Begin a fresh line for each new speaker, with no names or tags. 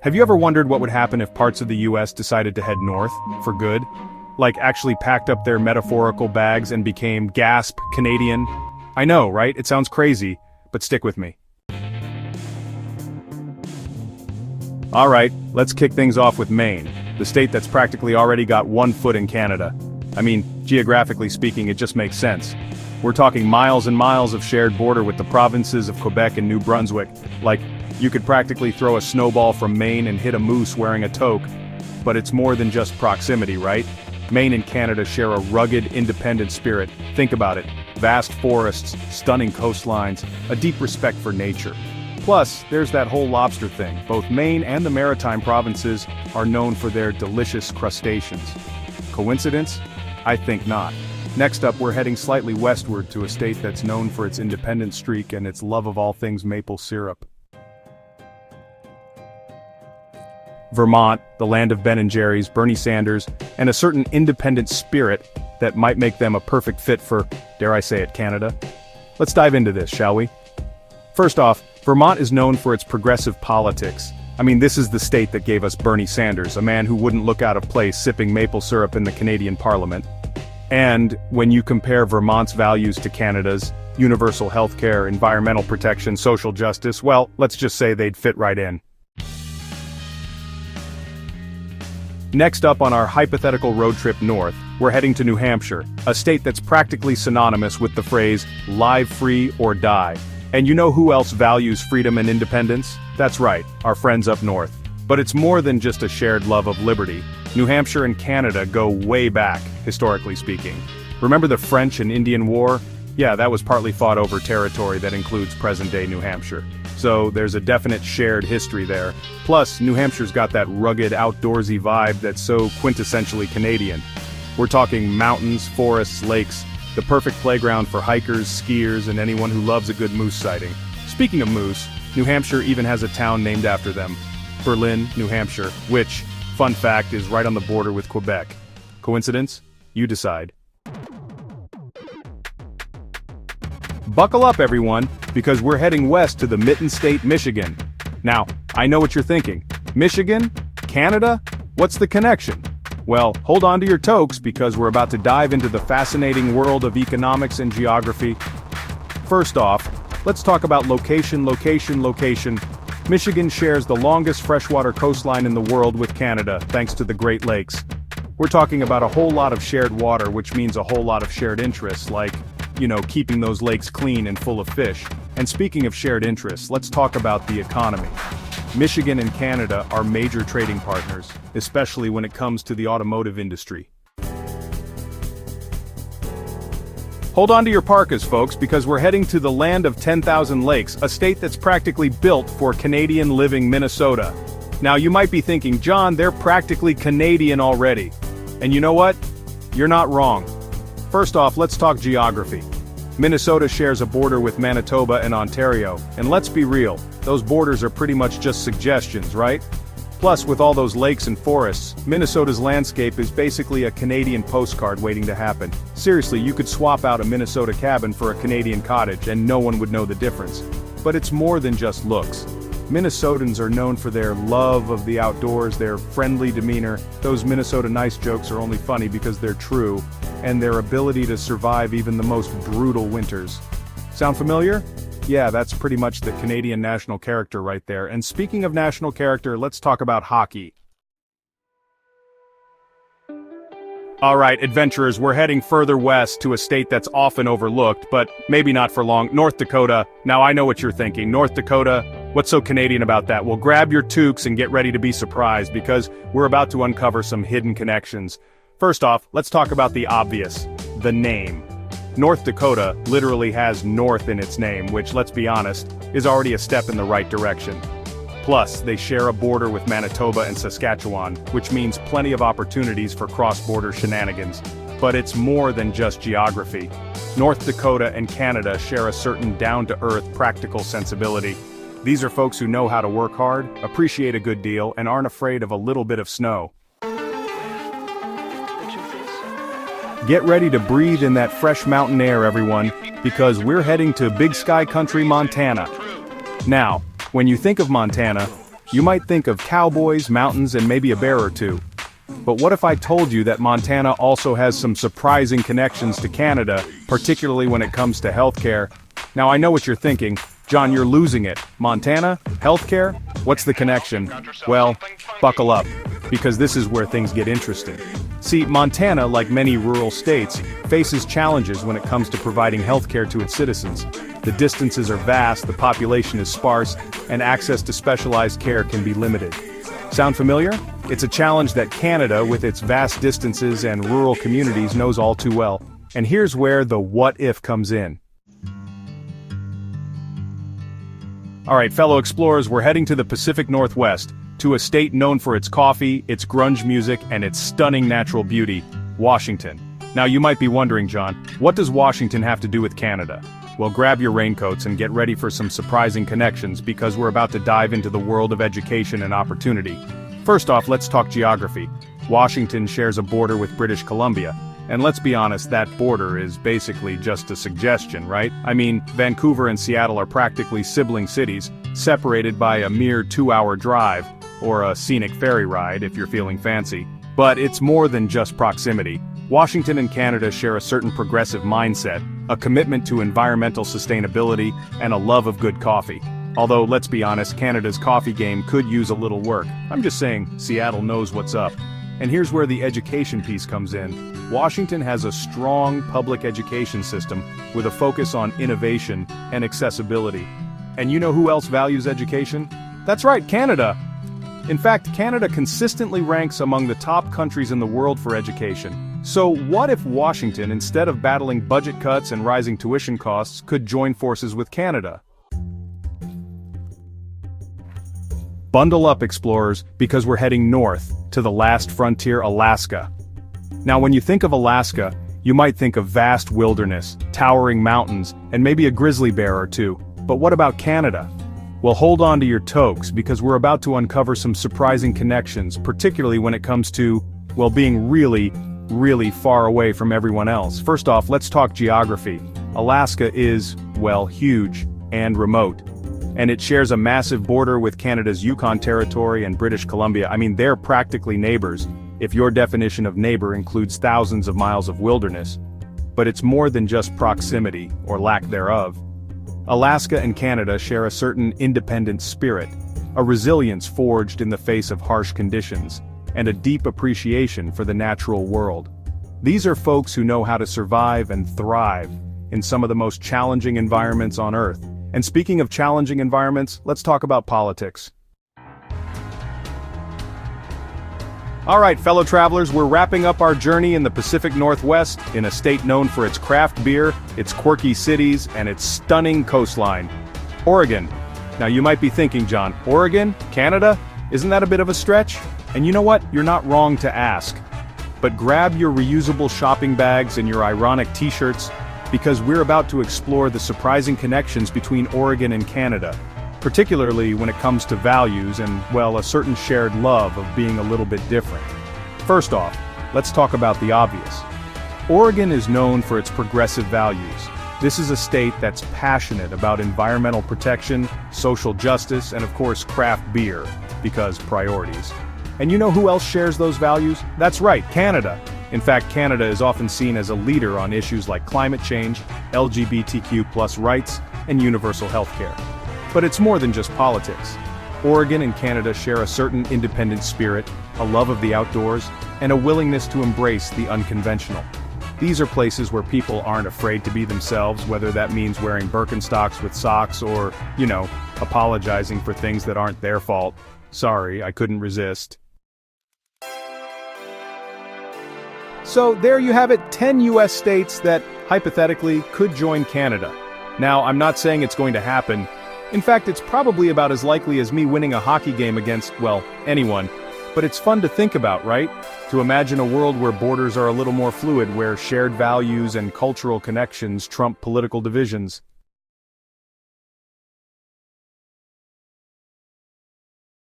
Have you ever wondered what would happen if parts of the US decided to head north, for good? Like actually packed up their metaphorical bags and became, gasp, Canadian? I know, right? It sounds crazy, but stick with me. Alright, let's kick things off with Maine, the state that's practically already got one foot in Canada. I mean, geographically speaking, it just makes sense. We're talking miles and miles of shared border with the provinces of Quebec and New Brunswick. Like, you could practically throw a snowball from Maine and hit a moose wearing a toque. But it's more than just proximity, right? Maine and Canada share a rugged, independent spirit. Think about it. Vast forests, stunning coastlines, a deep respect for nature. Plus, there's that whole lobster thing. Both Maine and the maritime provinces are known for their delicious crustaceans. Coincidence? I think not. Next up, we're heading slightly westward to a state that's known for its independent streak and its love of all things maple syrup. Vermont, the land of Ben & Jerry's, Bernie Sanders, and a certain independent spirit that might make them a perfect fit for, dare I say it, Canada? Let's dive into this, shall we? First off, Vermont is known for its progressive politics. I mean, this is the state that gave us Bernie Sanders, a man who wouldn't look out of place sipping maple syrup in the Canadian Parliament. And when you compare Vermont's values to Canada's, universal healthcare, environmental protection, social justice, well, let's just say they'd fit right in. Next up on our hypothetical road trip north, we're heading to New Hampshire, a state that's practically synonymous with the phrase, live free or die. And you know who else values freedom and independence? That's right, our friends up north. But it's more than just a shared love of liberty. New Hampshire and Canada go way back, historically speaking. Remember the French and Indian War? Yeah, that was partly fought over territory that includes present-day New Hampshire. So there's a definite shared history there. Plus, New Hampshire's got that rugged, outdoorsy vibe that's so quintessentially Canadian. We're talking mountains, forests, lakes, the perfect playground for hikers, skiers, and anyone who loves a good moose sighting. Speaking of moose, New Hampshire even has a town named after them, Berlin, New Hampshire, which, fun fact, is right on the border with Quebec. Coincidence? You decide. Buckle up, everyone, because we're heading west to the Mitten State, Michigan. Now, I know what you're thinking. Michigan? Canada? What's the connection? Well, hold on to your toques because we're about to dive into the fascinating world of economics and geography. First off, let's talk about location. Michigan shares the longest freshwater coastline in the world with Canada, thanks to the Great Lakes. We're talking about a whole lot of shared water, which means a whole lot of shared interests, like, keeping those lakes clean and full of fish. And speaking of shared interests, let's talk about the economy. Michigan and Canada are major trading partners, especially when it comes to the automotive industry. Hold on to your parkas, folks, because we're heading to the land of 10,000 lakes, a state that's practically built for Canadian living Minnesota. Now you might be thinking, John, they're practically Canadian already. And you know what? You're not wrong. First off, let's talk geography. Minnesota shares a border with Manitoba and Ontario, and let's be real, those borders are pretty much just suggestions, right? Plus, with all those lakes and forests, Minnesota's landscape is basically a Canadian postcard waiting to happen. Seriously, you could swap out a Minnesota cabin for a Canadian cottage and no one would know the difference. But it's more than just looks. Minnesotans are known for their love of the outdoors, their friendly demeanor. Those Minnesota nice jokes are only funny because they're true, and their ability to survive even the most brutal winters. Sound familiar? Yeah, that's pretty much the Canadian national character right there. And speaking of national character, let's talk about hockey. Alright, adventurers, we're heading further west to a state that's often overlooked, but maybe not for long. North Dakota. Now I know what you're thinking. North Dakota, what's so Canadian about that? Well, grab your toques and get ready to be surprised, because we're about to uncover some hidden connections. First off, let's talk about the obvious, the name. North Dakota literally has north in its name, which, let's be honest, is already a step in the right direction. Plus, they share a border with Manitoba and Saskatchewan, which means plenty of opportunities for cross-border shenanigans. But it's more than just geography. North Dakota and Canada share a certain down-to-earth, practical sensibility. These are folks who know how to work hard, appreciate a good deal, and aren't afraid of a little bit of snow. Get ready to breathe in that fresh mountain air, everyone, because we're heading to Big Sky Country, Montana. Now, when you think of Montana, You might think of cowboys, mountains, and maybe a bear or two. But what if I told you that Montana also has some surprising connections to Canada, particularly when it comes to healthcare? Now I know what you're thinking. John, you're losing it. Montana? Healthcare? What's the connection? Well, buckle up, because this is where things get interesting. See, Montana, like many rural states, faces challenges when it comes to providing healthcare to its citizens. The distances are vast, the population is sparse, and access to specialized care can be limited. Sound familiar? It's a challenge that Canada, with its vast distances and rural communities, knows all too well. And here's where the what if comes in. Alright, fellow explorers, we're heading to the Pacific Northwest, to a state known for its coffee, its grunge music, and its stunning natural beauty, Washington. Now you might be wondering, John, what does Washington have to do with Canada? Well, grab your raincoats and get ready for some surprising connections, because we're about to dive into the world of education and opportunity. First off, let's talk geography. Washington shares a border with British Columbia. And let's be honest, that border is basically just a suggestion, right? I mean, Vancouver and Seattle are practically sibling cities, separated by a mere 2-hour drive, or a scenic ferry ride if you're feeling fancy. But it's more than just proximity. Washington and Canada share a certain progressive mindset, a commitment to environmental sustainability, and a love of good coffee. Although, let's be honest, Canada's coffee game could use a little work. I'm just saying, Seattle knows what's up. And here's where the education piece comes in. Washington has a strong public education system with a focus on innovation and accessibility. And you know who else values education? That's right, Canada! In fact, Canada consistently ranks among the top countries in the world for education. So what if Washington, instead of battling budget cuts and rising tuition costs, could join forces with Canada? Bundle up, explorers, because we're heading north, to the last frontier, Alaska. Now when you think of Alaska, you might think of vast wilderness, towering mountains, and maybe a grizzly bear or two. But what about Canada? Well, hold on to your toques, because we're about to uncover some surprising connections, particularly when it comes to, well, being really far away from everyone else. First off, let's talk geography. Alaska is, well, huge and remote. And it shares a massive border with Canada's Yukon Territory and British Columbia. I mean, they're practically neighbors, if your definition of neighbor includes thousands of miles of wilderness. But it's more than just proximity, or lack thereof. Alaska and Canada share a certain independent spirit, a resilience forged in the face of harsh conditions, and a deep appreciation for the natural world. These are folks who know how to survive and thrive in some of the most challenging environments on Earth. And speaking of challenging environments, let's talk about politics. Alright, fellow travelers, we're wrapping up our journey in the Pacific Northwest, in a state known for its craft beer, its quirky cities, and its stunning coastline. Oregon. Now you might be thinking, John, Oregon? Canada? Isn't that a bit of a stretch? And you know what? You're not wrong to ask. But grab your reusable shopping bags and your ironic t-shirts, because we're about to explore the surprising connections between Oregon and Canada, particularly when it comes to values and, well, a certain shared love of being a little bit different. First off, let's talk about the obvious. Oregon is known for its progressive values. This is a state that's passionate about environmental protection, social justice, and of course craft beer, because priorities. And you know who else shares those values? That's right, Canada. In fact, Canada is often seen as a leader on issues like climate change, LGBTQ+ rights, and universal healthcare. But it's more than just politics. Oregon and Canada share a certain independent spirit, a love of the outdoors, and a willingness to embrace the unconventional. These are places where people aren't afraid to be themselves, whether that means wearing Birkenstocks with socks or, apologizing for things that aren't their fault. Sorry, I couldn't resist. So there you have it, 10 US states that, hypothetically, could join Canada. Now, I'm not saying it's going to happen. In fact, it's probably about as likely as me winning a hockey game against, well, anyone. But it's fun to think about, right? To imagine a world where borders are a little more fluid, where shared values and cultural connections trump political divisions.